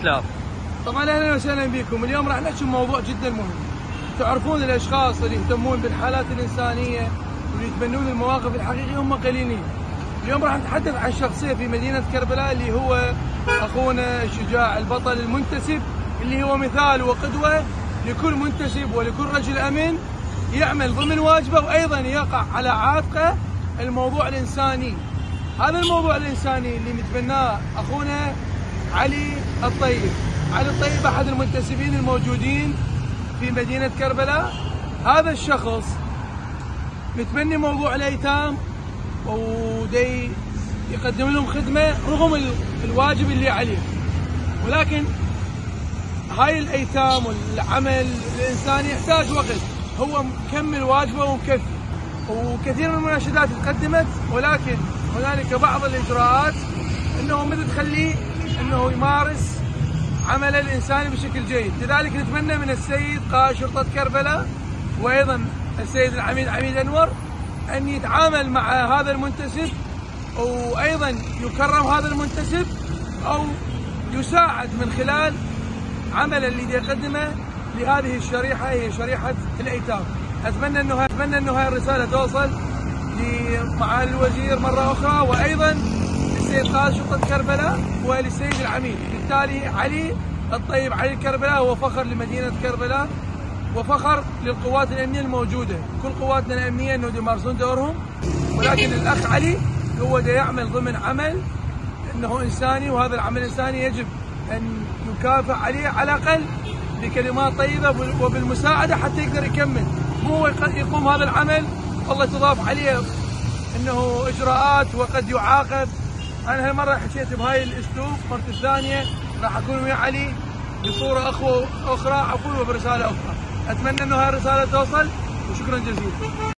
الاسلام. طبعا اهلا وسهلا بكم. اليوم راح نحكي موضوع جدا مهم. تعرفون الاشخاص اللي يهتمون بالحالات الانسانيه واللي يتبنون المواقف الحقيقيه هم قليلين. اليوم راح نتحدث عن شخصيه في مدينه كربلاء اللي هو اخونا الشجاع البطل المنتسب، اللي هو مثال وقدوه لكل منتسب ولكل رجل امن يعمل ضمن واجبه، وايضا يقع على عاتقه الموضوع الانساني. هذا الموضوع الانساني اللي متبناه اخونا علي الطيب. علي الطيب احد المنتسبين الموجودين في مدينه كربلاء. هذا الشخص متبني موضوع الايتام ودي يقدم لهم خدمه رغم الواجب اللي عليه، ولكن هاي الايتام والعمل الانساني يحتاج وقت. هو مكمل واجبه ومكفي، وكثير من المناشدات تقدمت، ولكن هنالك بعض الاجراءات انه ما تخليه انه يمارس عمله الانساني بشكل جيد. لذلك نتمنى من السيد قائد شرطه كربلاء وايضا السيد العميد عميد انور ان يتعامل مع هذا المنتسب، وايضا يكرم هذا المنتسب او يساعد من خلال عمله اللي يقدمه لهذه الشريحه، هي شريحه الايتام. اتمنى انه هاي الرساله توصل لمعالي الوزير مره اخرى، وايضا للسيد قائد شرطه كربلاء وللسيد العميد. بالتالي علي الطيب علي كربلاء هو فخر لمدينه كربلاء وفخر للقوات الامنيه الموجوده. كل قواتنا الامنيه انه يمارسون دورهم، ولكن الاخ علي هو يعمل ضمن عمل انه انساني، وهذا العمل الانساني يجب ان يكافئ عليه على الاقل بكلمات طيبه وبالمساعده حتى يقدر يكمل. مو هو يقوم هذا العمل والله تضاف عليه انه اجراءات وقد يعاقب. انا هالمره حكيت بهاي الاسلوب، المره الثانيه راح اكون ويا علي بصوره اخرى عفوا وبرساله اخرى. اتمنى انه هاي الرساله توصل، وشكرا جزيلا.